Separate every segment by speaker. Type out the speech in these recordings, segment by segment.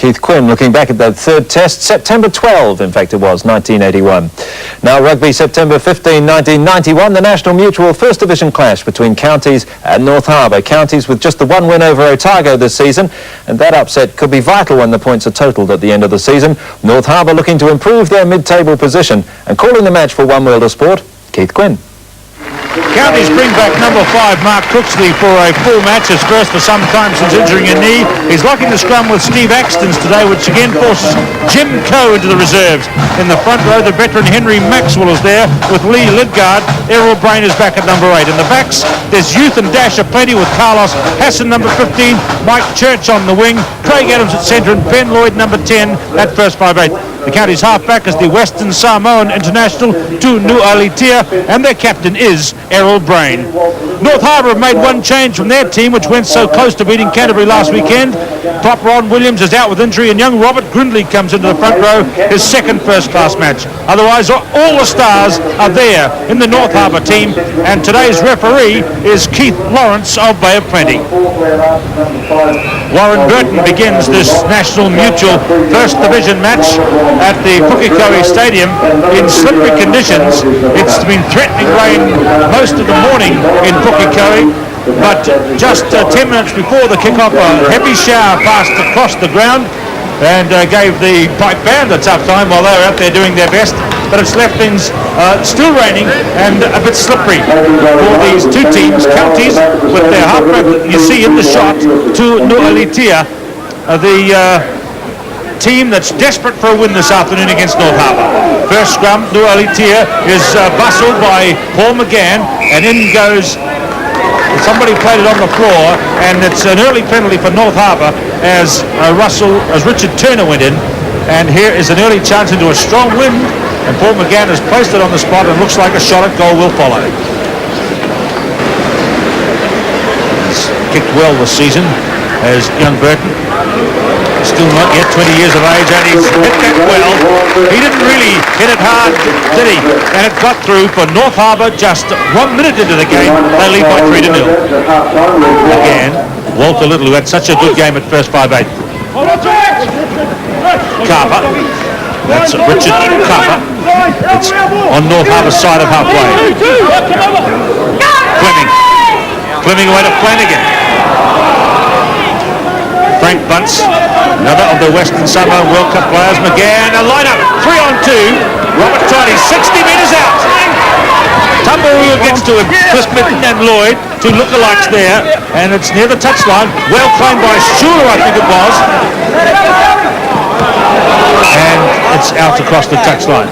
Speaker 1: Keith Quinn looking back at that third test, September 12, in fact it was, 1981. Now rugby, September 15, 1991, the National Mutual First Division clash between Counties and North Harbour. Counties with just the one win over Otago this season, and that upset could be vital when the points are totalled at the end of the season. North Harbour looking to improve their mid-table position, and calling the match for One World of Sport, Keith Quinn.
Speaker 2: Counties bring back number 5, Mark Cooksley, for a full match, his first for some time since injuring a knee. He's locking the scrum with Steve Axtons today, which again forces Jim Coe into the reserves. In the front row, the veteran Henry Maxwell is there with Lee Lidgard. Errol Brain is back at number 8. In the backs, there's youth and dash aplenty with Carlos Hassan, number 15, Mike Church on the wing, Craig Adams at centre, and Ben Lloyd, number 10, at first 5'8". The Counties halfback is the Western Samoan international Tu Nu'alitia, and their captain is Errol Brain. North Harbour have made one change from their team, which went so close to beating Canterbury last weekend. Prop Ron Williams is out with injury, and young Robert Grindley comes into the front row, his second first-class match. Otherwise, all the stars are there in the North Harbour team, and today's referee is Keith Lawrence of Bay of Plenty. Warren Burton begins this National Mutual First Division match at the Pukekohe Stadium in slippery conditions. It's been threatening rain most of the morning in Pukekohe, but just 10 minutes before the kick-off, a heavy shower passed across the ground and gave the pipe band a tough time while they were out there doing their best, but it's left things still raining and a bit slippery for these two teams. Counties with their halfback, you see in the shot, to Nu'alitia, the team that's desperate for a win this afternoon against North Harbour. First scrum, Nu'alitia is bustled by Paul McGann, and in goes, somebody played it on the floor, and it's an early penalty for North Harbour as Richard Turner went in, and here is an early chance into a strong wind, and Paul McGann has placed it on the spot, and looks like a shot at goal will follow. He's kicked well this season as young Burton. Still not yet 20 years of age, and he's hit that well. He didn't really hit it hard, did he? And it got through for North Harbour just 1 minute into the game. They lead by 3-0. Again, Walter Little, who had such a good game at first 5'8". Carver. That's Richard Carver. It's on North Harbour's side of halfway. Fleming away to Flanagan. Frank Bunce, another of the Western Samoa World Cup players. McGann, a line-up, 3-on-2. Robert Toddy, 60 metres out. Tumbaroo gets to him. Chris Mitten and Lloyd, two lookalikes there, and it's near the touchline. Well claimed by Schuler, I think it was. And it's out across the touchline.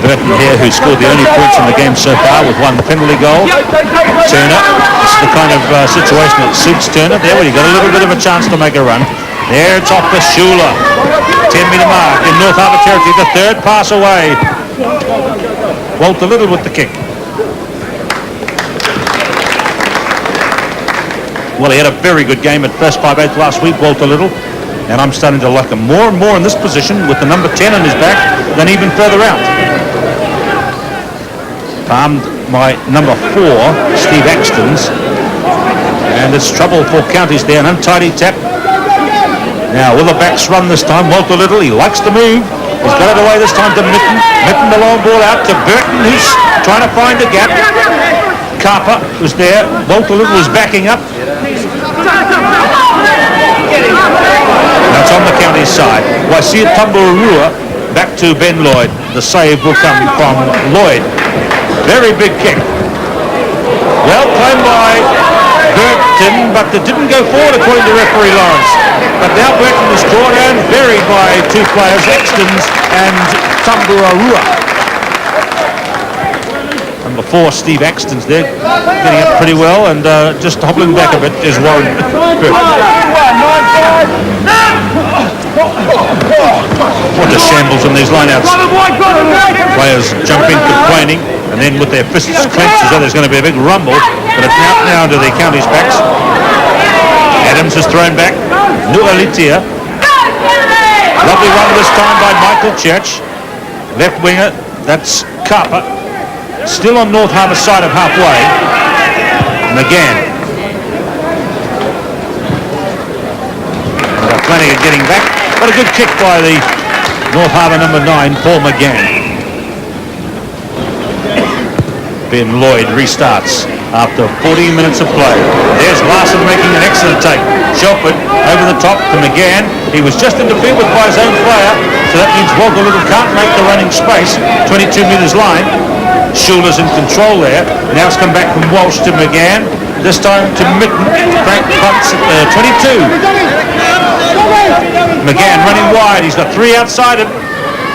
Speaker 2: Burton here, who scored the only points in the game so far with one penalty goal. Turner, this is the kind of situation that suits Turner there, where you've got a little bit of a chance to make a run. There it's off for Schuler. 10-metre mark in North Harbour territory, the third pass away. Walter Little with the kick. Well, he had a very good game at first 5'8" last week, Walter Little, and I'm starting to like him more and more in this position with the number 10 on his back than even further out. Palmed by number 4, Steve Axtons, and it's trouble for Counties there, an untidy tap. Now will the backs run this time? Walter Little, he likes to move, he's got it away this time to Mitten. Mitten the long ball out to Burton, who's trying to find a gap. Carper was there, Walter Little was backing up. That's on the Counties side. Well, I see it, Tumbaroo back to Ben Lloyd. The save will come from Lloyd. Very big kick. Well claimed by Burton, but it didn't go forward according to referee Lawrence. But now Burton is drawn and buried by two players, Axtons and Tumbaroo. Number 4, Steve Axtons there, getting up pretty well, and just hobbling back a bit is Warren Burton. What a shambles in these lineouts. Players jumping, complaining, and then with their fists clenched as though there's going to be a big rumble, but it's now into the Counties' backs. Adams is thrown back. Nu'alitia. Lovely run this time by Michael Church. Left winger, that's Carper. Still on North Harbour side of halfway. McGann. getting back, but a good kick by the North Harbour number 9, Paul McGann. Ben Lloyd restarts after 14 minutes of play. There's Larson making an excellent take. Shelford over the top to McGann. He was just interfered with by his own player, so that means Walker Little can't make the running space. 22 metres line. Schuler's in control there. Now it's come back from Walsh to McGann. This time to Mitten. Frank punts at the 22. McGann running wide. He's got 3 outside him.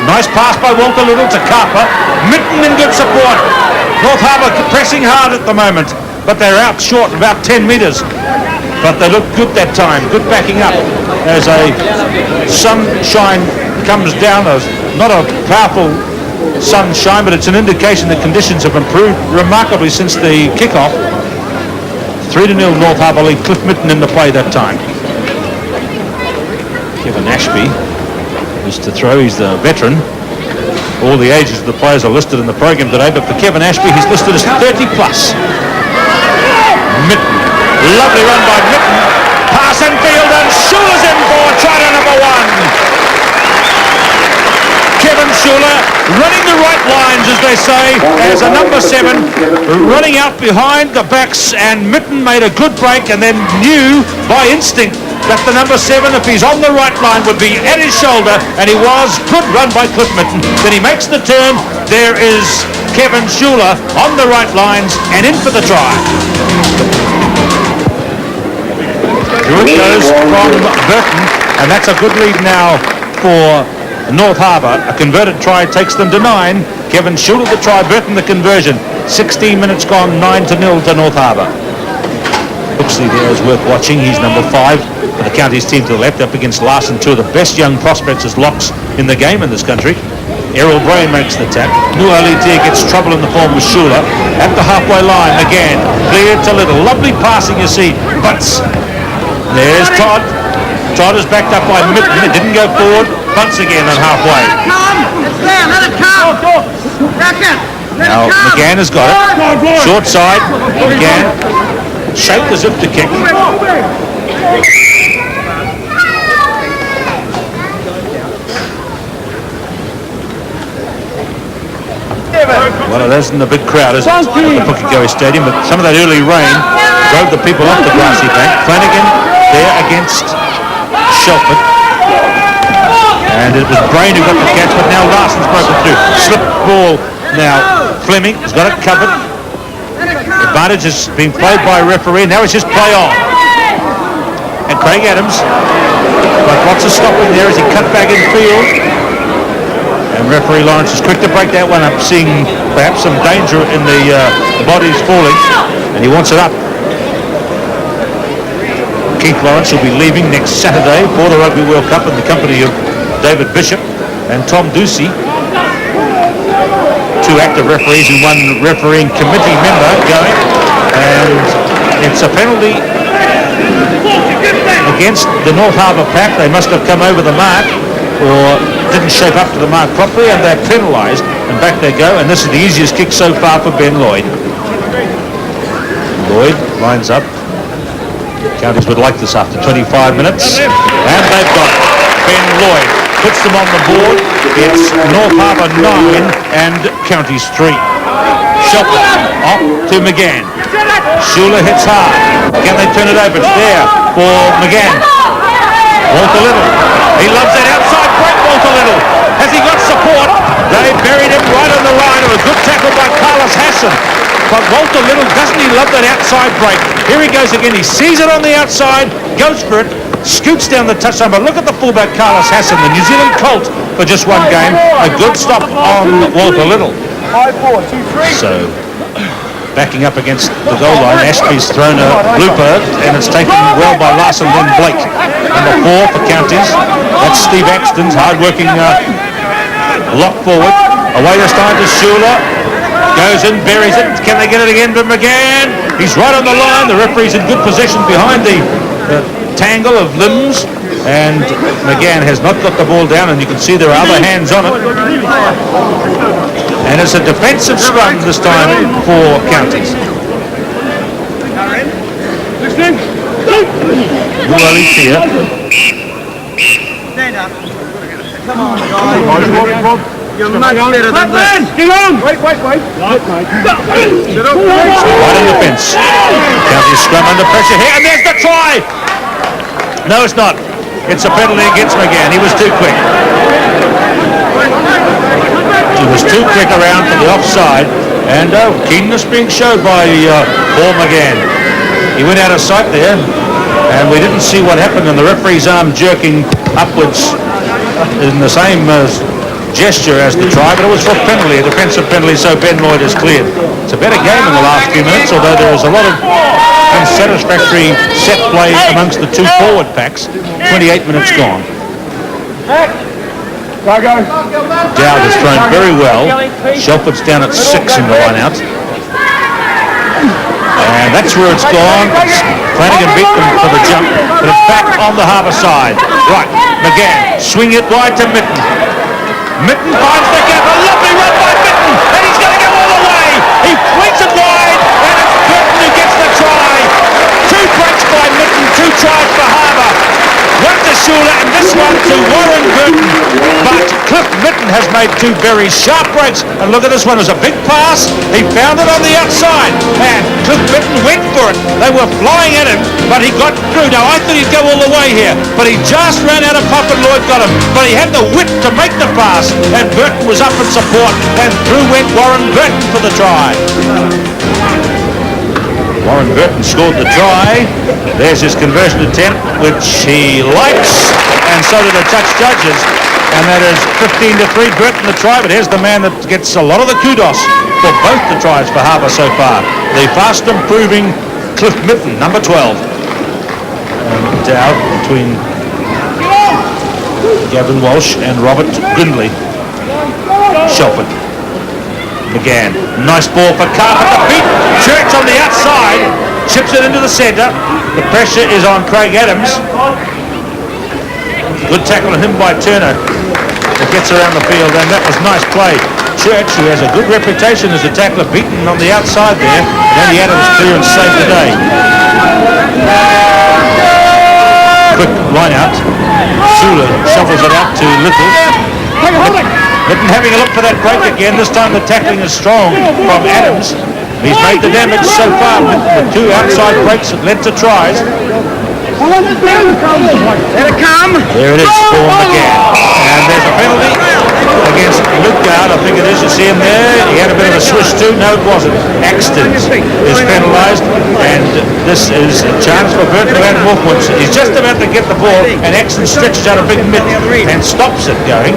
Speaker 2: Nice pass by Walker Little to Carper. Mitten in good support. North Harbour pressing hard at the moment, but they're out short about 10 metres. But they look good that time. Good backing up as a sunshine comes down. Not a powerful sunshine, but it's an indication that conditions have improved remarkably since the kick-off. 3-0 North Harbour lead. Cliff Mitten in the play that time. Kevin Ashby is to throw. He's the veteran. All the ages of the players are listed in the program today, but for Kevin Ashby, he's listed as 30 plus. Mitten. Lovely run by Mitten. Pass and field, and Schuler's in for try number 1. Kevin Schuler running the right lines, as they say, as a number 7 running out behind the backs, and Mitten made a good break and then knew by instinct that the number 7, if he's on the right line, would be at his shoulder, and he was. Good run by Cliff Mitten. Then he makes the turn. There is Kevin Schuler on the right lines and in for the try. Here it goes from Burton, and that's a good lead now for North Harbour. A converted try takes them to 9. Kevin Schuler the try, Burton the conversion. 16 minutes gone, 9-0 to North Harbour. Huxley there is worth watching. He's number 5 for the county's team to the left, up against Larson, 2 of the best young prospects as locks in the game in this country. Errol Brain makes the tap. Nualitia gets trouble in the form with Schuler. At the halfway line again, cleared to Little. Lovely passing, you see. Bunts. There's Todd. Todd is backed up by Mitten. It didn't go forward. Bunts again on halfway. Now McGann has got it. Short side. McGann shaped as if to kick. Well, it isn't a big crowd, is it, at the Pukekohe Stadium, but some of that early rain drove the people off the grassy bank. Flanagan there against Shelford. And it was Brain who got the catch, but now Larson's broken through. Slip ball now. Fleming has got it covered. Advantage has been played by a referee. Now it's just play on. And Craig Adams got lots of stopping there as he cut back in field. And referee Lawrence is quick to break that one up, seeing perhaps some danger in the bodies falling, and he wants it up. Keith Lawrence will be leaving next Saturday for the Rugby World Cup in the company of David Bishop and Tom Ducey, 2 active referees and 1 refereeing committee member going, and it's a penalty against the North Harbour pack. They must have come over the mark or didn't shape up to the mark properly, and they're penalised, and back they go, and this is the easiest kick so far for Ben Lloyd. Lloyd lines up. Counties would like this after 25 minutes, and they've got it. Ben Lloyd puts them on the board. It's North Harbour 9 and Counties 3. Shelford off to McGann. Schuler hits hard. Can they turn it over? It's there for McGann. Walter Little. He loves that outside break, Walter Little. Has he got support? They buried him right on the line. It was a good tackle by Carlos Hassan. But Walter Little, doesn't he love that outside break? Here he goes again. He sees it on the outside, goes for it, scoots down the touchline. But look at the fullback, Carlos Hassan, the New Zealand Colt for just 1 game. A good stop on Walter Little.
Speaker 3: 5-4, 2-3.
Speaker 2: So, backing up against the goal line, Ashby's thrown a blooper, and it's taken well by Larson, then Blake. Number 4 for Counties. That's Steve Axton's hard-working lock forward. Away this time to Schuler. Goes in, buries it. Can they get it again to McGann? He's right on the line. The referee's in good position behind the tangle of limbs. And McGann has not got the ball down, and you can see there are other hands on it. And it's a defensive scrum this time for Counties. Nualitia
Speaker 3: You're much better than that. Wait.
Speaker 2: Right in the fence. County scrum under pressure here, and there's the try! No, it's not. It's a penalty against McGann. He was too quick. He was too quick around for the offside, and keenness being showed by Paul McGann. He went out of sight there, and we didn't see what happened, and the referee's arm jerking upwards in the same gesture as the try, but it was for a penalty, a defensive penalty, so Ben Lloyd is cleared. It's a better game in the last few minutes, although there was a lot of unsatisfactory set play amongst the two forward packs. 28 minutes gone. Dowd has thrown very well. Shelford's down at 6 in the line-out. And that's where it's gone. Flanagan beat them for the jump, but it's back on the Harbour side. Right, McGann, swing it wide to Mitten. Mitten finds the gap, a lovely run by Mitten, and he's going to go all the way. He flings it wide, and it's Burton who gets the try. 2 breaks by Mitten, 2 tries for Harbour. One to Shula, and this one to Warren Burton. But Cliff Mitten has made 2 very sharp breaks, and look at this one, it was a big pass. He found it on the outside, and Cliff Mitten went for it. They were flying at him, but he got through. Now, I thought he'd go all the way here, but he just ran out of puff and Lloyd got him. But he had the wit to make the pass, and Burton was up in support, and through went Warren Burton for the try. Warren Burton scored the try. There's his conversion attempt, which he likes, and so do the touch judges. And that is 15-3, Burton the try, but here's the man that gets a lot of the kudos for both the tries for Harbour so far. The fast improving Cliff Mitten, number 12. And Dowd between Gavin Walsh and Robert Grindley. Shelford. McGann, nice ball for Carter to beat. Church on the outside, chips it into the centre. The pressure is on Craig Adams. Good tackle on him by Turner. It gets around the field, and that was nice play. Church, who has a good reputation as a tackler, beaten on the outside there. And Andy Adams clearance saved the day. Quick line out. Sula shovels it out to Little. Mitten having a look for that break again. This time the tackling is strong from Adams. He's made the damage so far with the 2 outside breaks that led to tries. There it come. There it is for McGann. And there's a penalty against Lutgard. I think it is. You see him there. He had a bit of a swish too. No, it wasn't. Axton is penalised. And this is a chance for Burton to add more points. He's just about to get the ball, and Axton stretches out a big mitt and stops it going.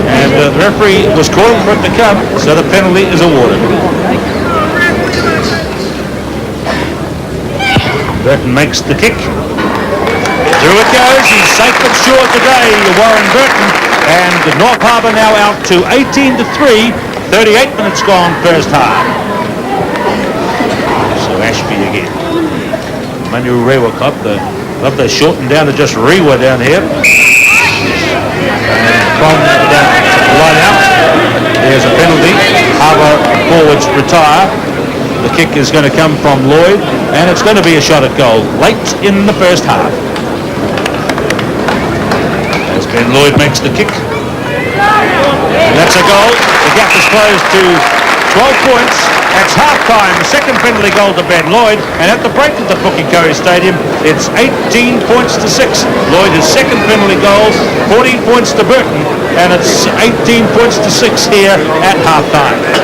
Speaker 2: And the referee was calling for it to come, so the penalty is awarded. Burton makes the kick. Through it goes. He's safe and sure today, Warren Burton. And North Harbour now out to 18-3. 38 minutes gone, first half. So Ashby again. Manu Rewa club they shortened down to just Rewa down here. And from the line out, there's a penalty. Harbour forwards retire. The kick is going to come from Lloyd, and it's going to be a shot at goal late in the first half. As Ben Lloyd makes the kick. And that's a goal. The gap is closed to 12 points. That's half-time. Second penalty goal to Ben Lloyd. And at the break at the Pukekohe Stadium, it's 18 points to 6. Lloyd his second penalty goal, 14 points to Burton. And it's 18 points to 6 here at half-time.